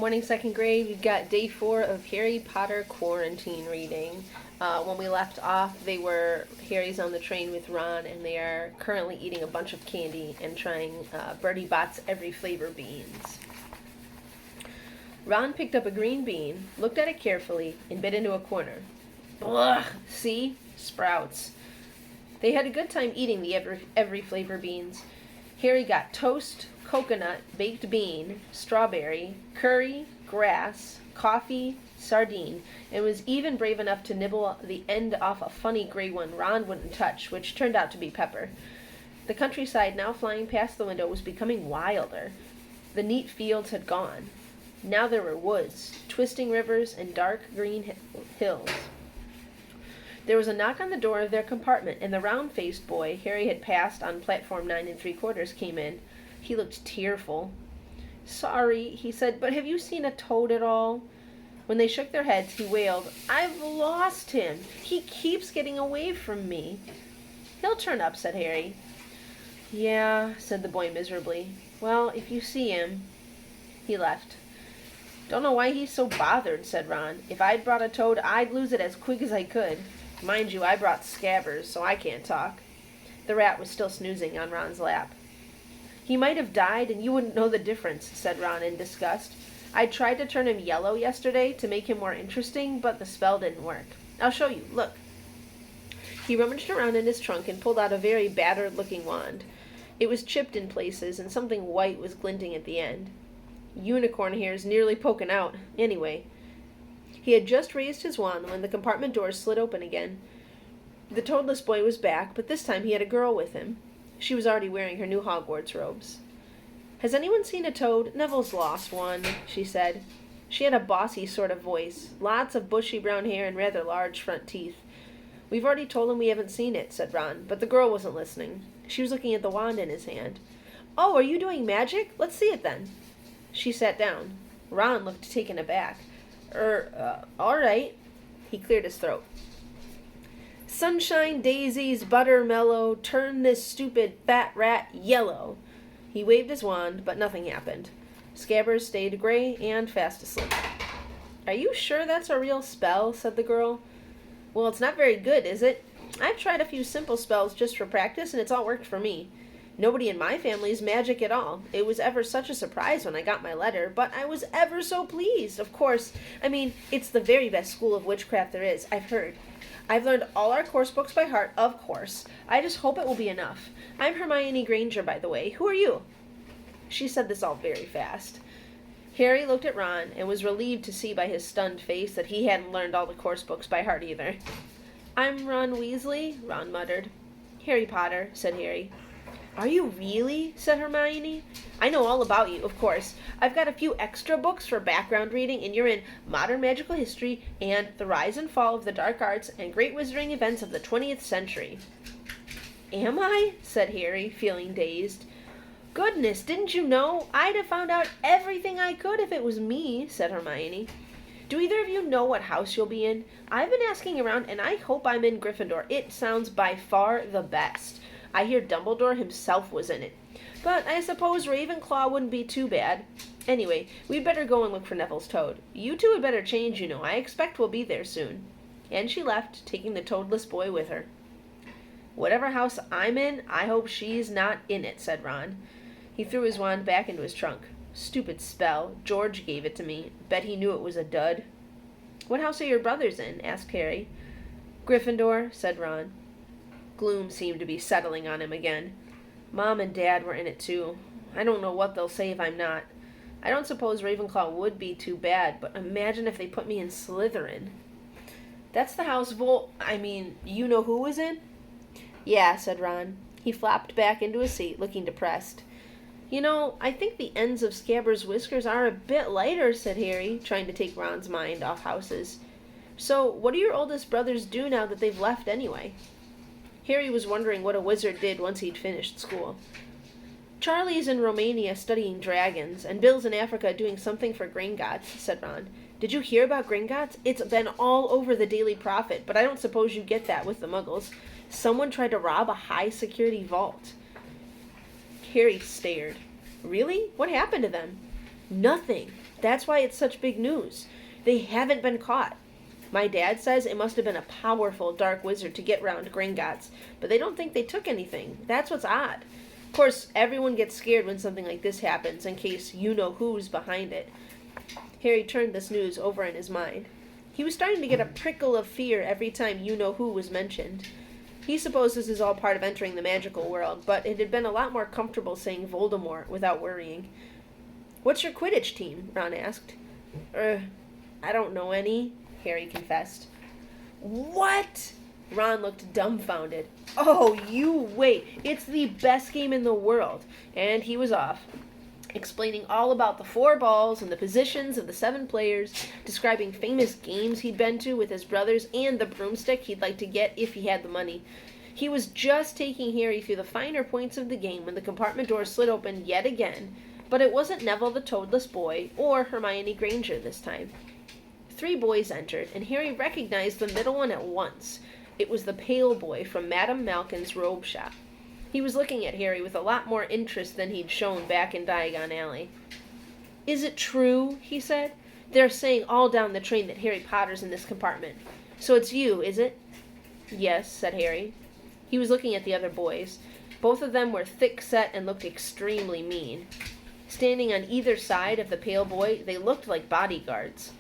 Morning second grade, we've got day 4 of Harry Potter quarantine reading. When we left off, Harry's on the train with Ron, and they are currently eating a bunch of candy and trying Bertie Bott's every flavor beans. Ron picked up a green bean, looked at it carefully, and bit into a corner. Ugh, see? Sprouts. They had a good time eating the every flavor beans. Harry got toast, coconut, baked bean, strawberry, curry, grass, coffee, sardine, and was even brave enough to nibble the end off a funny gray one Ron wouldn't touch, which turned out to be pepper. The countryside now flying past the window was becoming wilder. The neat fields had gone. Now there were woods, twisting rivers, and dark green hills. There was a knock on the door of their compartment, and the round-faced boy Harry had passed on platform 9 3/4 came in. He looked tearful. "Sorry," he said, "but have you seen a toad at all?" When they shook their heads, he wailed, "I've lost him. He keeps getting away from me." "He'll turn up," said Harry. "Yeah," said the boy miserably. "Well, if you see him..." He left. "Don't know why he's so bothered," said Ron. "If I'd brought a toad, I'd lose it as quick as I could. Mind you, I brought Scabbers, so I can't talk." The rat was still snoozing on Ron's lap. "He might have died, and you wouldn't know the difference," said Ron in disgust. "I tried to turn him yellow yesterday to make him more interesting, but the spell didn't work. I'll show you. Look." He rummaged around in his trunk and pulled out a very battered-looking wand. It was chipped in places, and something white was glinting at the end. "Unicorn hair's nearly poking out. Anyway." He had just raised his wand when the compartment doors slid open again. The toadless boy was back, but this time he had a girl with him. She was already wearing her new Hogwarts robes. "Has anyone seen a toad? Neville's lost one," she said. She had a bossy sort of voice, lots of bushy brown hair and rather large front teeth. "We've already told him we haven't seen it," said Ron, but the girl wasn't listening. She was looking at the wand in his hand. "Oh, are you doing magic? Let's see it then." She sat down. Ron looked taken aback. All right." He cleared his throat. "Sunshine, daisies, buttermellow, turn this stupid fat rat yellow." He waved his wand, but nothing happened. Scabbers stayed gray and fast asleep. "Are you sure that's a real spell?" said the girl. "Well, it's not very good, is it? I've tried a few simple spells just for practice, and it's all worked for me. Nobody in my family's magic at all. It was ever such a surprise when I got my letter, but I was ever so pleased. Of course, it's the very best school of witchcraft there is, I've heard. I've learned all our course books by heart, of course. I just hope it will be enough. I'm Hermione Granger, by the way. Who are you?" She said this all very fast. Harry looked at Ron and was relieved to see by his stunned face that he hadn't learned all the course books by heart either. "I'm Ron Weasley," Ron muttered. "Harry Potter," said Harry. "Are you really?" said Hermione. "I know all about you, of course. I've got a few extra books for background reading, and you're in Modern Magical History and The Rise and Fall of the Dark Arts and Great Wizarding Events of the 20th Century. "Am I?" said Harry, feeling dazed. "Goodness, didn't you know? I'd have found out everything I could if it was me," said Hermione. "Do either of you know what house you'll be in? I've been asking around, and I hope I'm in Gryffindor. It sounds by far the best. I hear Dumbledore himself was in it. But I suppose Ravenclaw wouldn't be too bad. Anyway, we'd better go and look for Neville's toad. You two had better change, you know. I expect we'll be there soon." And she left, taking the toadless boy with her. "Whatever house I'm in, I hope she's not in it," said Ron. He threw his wand back into his trunk. "Stupid spell. George gave it to me. Bet he knew it was a dud." "What house are your brothers in?" asked Harry. "Gryffindor," said Ron. Gloom seemed to be settling on him again. "Mom and Dad were in it too. I don't know what they'll say if I'm not. I don't suppose Ravenclaw would be too bad, but imagine if they put me in Slytherin." "That's the house you know who was in?" "Yeah," said Ron. He flopped back into his seat, looking depressed. I think the ends of Scabbers' whiskers are a bit lighter," said Harry, trying to take Ron's mind off houses. "So, what do your oldest brothers do now that they've left anyway?" Harry was wondering what a wizard did once he'd finished school. "Charlie's in Romania studying dragons, and Bill's in Africa doing something for Gringotts," said Ron. "Did you hear about Gringotts? It's been all over the Daily Prophet, but I don't suppose you get that with the Muggles. Someone tried to rob a high-security vault." Harry stared. "Really? What happened to them?" Nothing. That's why it's such big news. They haven't been caught. My dad says it must have been a powerful dark wizard to get round Gringotts, but they don't think they took anything. That's what's odd. Of course, everyone gets scared when something like this happens, in case you-know-who's behind it. Harry turned this news over in his mind. He was starting to get a prickle of fear every time you-know-who was mentioned. He supposed this is all part of entering the magical world, but it had been a lot more comfortable saying Voldemort without worrying. "What's your Quidditch team?" Ron asked. I don't know any," Harry confessed. "What?" Ron looked dumbfounded. "Oh, you wait. It's the best game in the world." And he was off, explaining all about the 4 balls and the positions of the 7 players, describing famous games he'd been to with his brothers and the broomstick he'd like to get if he had the money. He was just taking Harry through the finer points of the game when the compartment door slid open yet again, but it wasn't Neville the Toadless Boy or Hermione Granger this time. 3 boys entered, and Harry recognized the middle one at once. It was the pale boy from Madame Malkin's robe shop. He was looking at Harry with a lot more interest than he'd shown back in Diagon Alley. "Is it true?" he said. "They're saying all down the train that Harry Potter's in this compartment. So it's you, is it?" "Yes," said Harry. He was looking at the other boys. Both of them were thick-set and looked extremely mean. Standing on either side of the pale boy, they looked like bodyguards.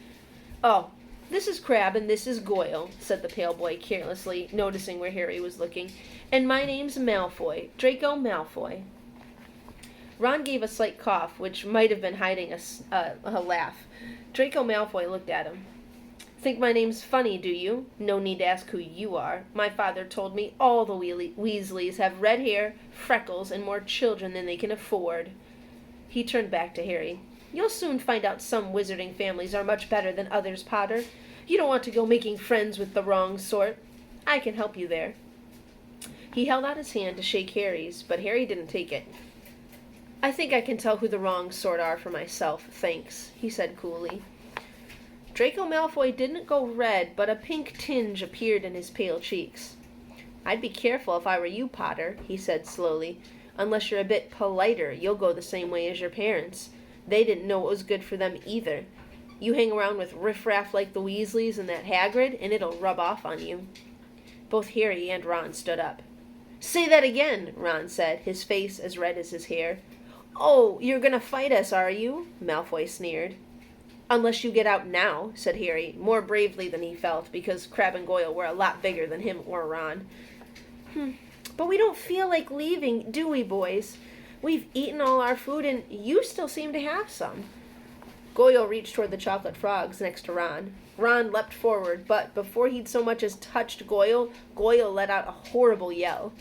"Oh, this is Crabbe and this is Goyle," said the pale boy carelessly, noticing where Harry was looking. "And my name's Malfoy, Draco Malfoy." Ron gave a slight cough, which might have been hiding a laugh. Draco Malfoy looked at him. "Think my name's funny, do you? No need to ask who you are. My father told me all the Weasleys have red hair, freckles, and more children than they can afford." He turned back to Harry. "You'll soon find out some wizarding families are much better than others, Potter. You don't want to go making friends with the wrong sort. I can help you there." He held out his hand to shake Harry's, but Harry didn't take it. "I think I can tell who the wrong sort are for myself, thanks," he said coolly. Draco Malfoy didn't go red, but a pink tinge appeared in his pale cheeks. "I'd be careful if I were you, Potter," he said slowly. "Unless you're a bit politer, you'll go the same way as your parents. They didn't know what was good for them either. You hang around with riffraff like the Weasleys and that Hagrid, and it'll rub off on you." Both Harry and Ron stood up. "Say that again," Ron said, his face as red as his hair. "Oh, you're gonna fight us, are you?" Malfoy sneered. "Unless you get out now," said Harry, more bravely than he felt, because Crabbe and Goyle were a lot bigger than him or Ron. But we don't feel like leaving, do we, boys? We've eaten all our food, and you still seem to have some." Goyle reached toward the chocolate frogs next to Ron. Ron leapt forward, but before he'd so much as touched Goyle, Goyle let out a horrible yell.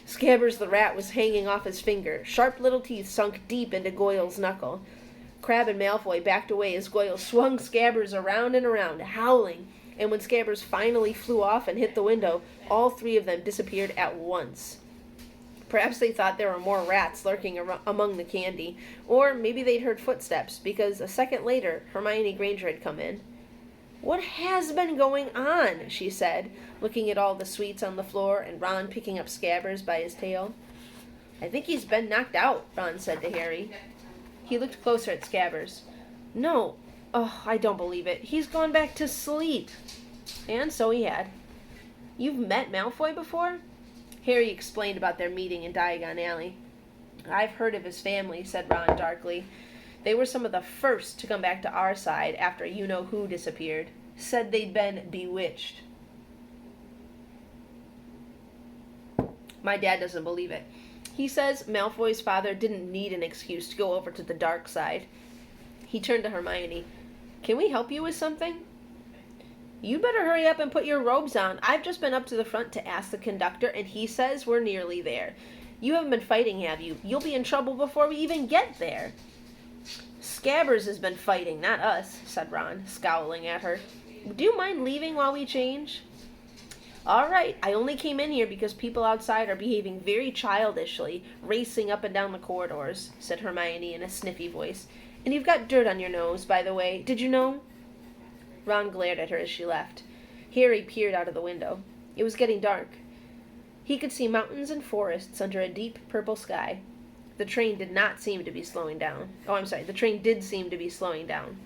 Scabbers the rat was hanging off his finger. Sharp little teeth sunk deep into Goyle's knuckle. Crabbe and Malfoy backed away as Goyle swung Scabbers around and around, howling, and when Scabbers finally flew off and hit the window, all 3 of them disappeared at once. Perhaps they thought there were more rats lurking among the candy, or maybe they'd heard footsteps, because a second later, Hermione Granger had come in. "What has been going on?" she said, looking at all the sweets on the floor and Ron picking up Scabbers by his tail. "I think he's been knocked out," Ron said to Harry. He looked closer at Scabbers. "No. Oh, I don't believe it. He's gone back to sleep." And so he had. "You've met Malfoy before?" Harry explained about their meeting in Diagon Alley. "I've heard of his family," said Ron darkly. "They were some of the first to come back to our side after you-know-who disappeared. Said they'd been bewitched." My dad doesn't believe it. He says Malfoy's father didn't need an excuse to go over to the dark side. He turned to Hermione. "Can we help you with something?" "You better hurry up and put your robes on. I've just been up to the front to ask the conductor, and he says we're nearly there. You haven't been fighting, have you? You'll be in trouble before we even get there." "Scabbers has been fighting, not us," said Ron, scowling at her. "Do you mind leaving while we change?" "All right, I only came in here because people outside are behaving very childishly, racing up and down the corridors," said Hermione in a sniffy voice. "And you've got dirt on your nose, by the way. Did you know?" Ron glared at her as she left. Harry peered out of the window. It was getting dark. He could see mountains and forests under a deep purple sky. The train did not seem to be slowing down. Oh, I'm sorry. The train did seem to be slowing down.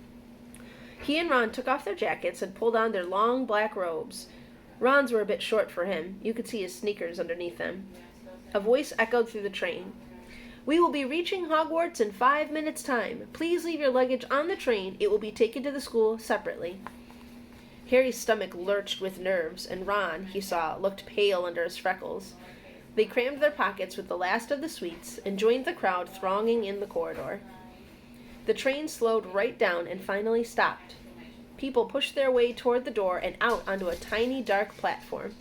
He and Ron took off their jackets and pulled on their long black robes. Ron's were a bit short for him. You could see his sneakers underneath them. A voice echoed through the train. "We will be reaching Hogwarts in 5 minutes' time. Please leave your luggage on the train. It will be taken to the school separately." Harry's stomach lurched with nerves, and Ron, he saw, looked pale under his freckles. They crammed their pockets with the last of the sweets and joined the crowd thronging in the corridor. The train slowed right down and finally stopped. People pushed their way toward the door and out onto a tiny, dark platform.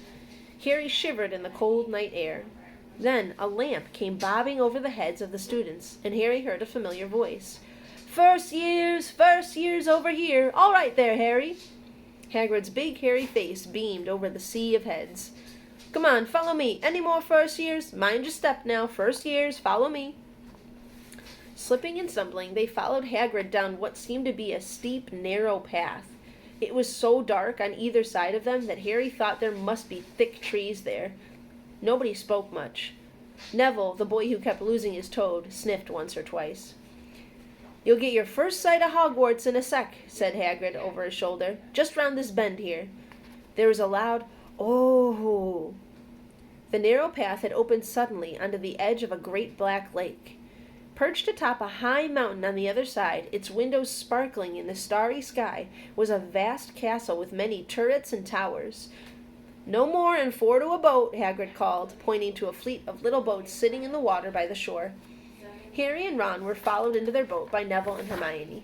Harry shivered in the cold night air. Then a lamp came bobbing over the heads of the students, and Harry heard a familiar voice. First years over here. All right there, Harry." Hagrid's big, hairy face beamed over the sea of heads. "Come on, follow me. Any more first years? Mind your step now. First years, follow me." Slipping and stumbling, they followed Hagrid down what seemed to be a steep, narrow path. It was so dark on either side of them that Harry thought there must be thick trees there. Nobody spoke much. Neville, the boy who kept losing his toad, sniffed once or twice. "You'll get your first sight of Hogwarts in a sec," said Hagrid over his shoulder. "Just round this bend here." There was a loud, "Oh!" The narrow path had opened suddenly onto the edge of a great black lake. Perched atop a high mountain on the other side, its windows sparkling in the starry sky, was a vast castle with many turrets and towers. "No more and 4 to a boat," Hagrid called, pointing to a fleet of little boats sitting in the water by the shore. Harry and Ron were followed into their boat by Neville and Hermione.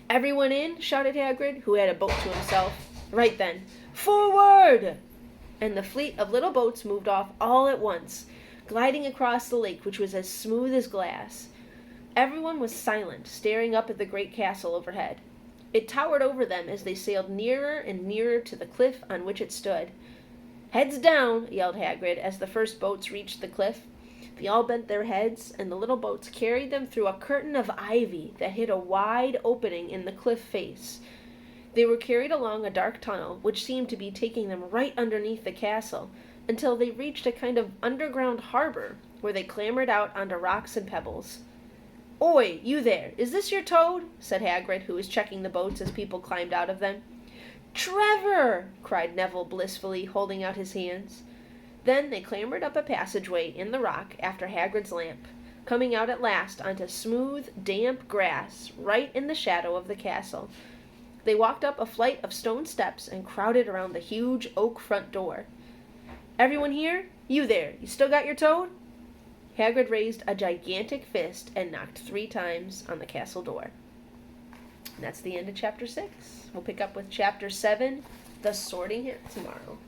"Everyone in?" shouted Hagrid, who had a boat to himself. Right then. "Forward!" And the fleet of little boats moved off all at once, gliding across the lake, which was as smooth as glass. Everyone was silent, staring up at the great castle overhead. It towered over them as they sailed nearer and nearer to the cliff on which it stood. "Heads down!" yelled Hagrid as the first boats reached the cliff. They all bent their heads, and the little boats carried them through a curtain of ivy that hid a wide opening in the cliff face. They were carried along a dark tunnel, which seemed to be taking them right underneath the castle, until they reached a kind of underground harbor, where they clambered out onto rocks and pebbles. "Oi, you there! Is this your toad?" said Hagrid, who was checking the boats as people climbed out of them. "Trevor!" cried Neville blissfully, holding out his hands. Then they clambered up a passageway in the rock after Hagrid's lamp, coming out at last onto smooth, damp grass right in the shadow of the castle. They walked up a flight of stone steps and crowded around the huge oak front door. "Everyone here? You there, you still got your toad?" Hagrid raised a gigantic fist and knocked 3 times on the castle door. And that's the end of Chapter 6. We'll pick up with Chapter 7, The Sorting Hat, tomorrow.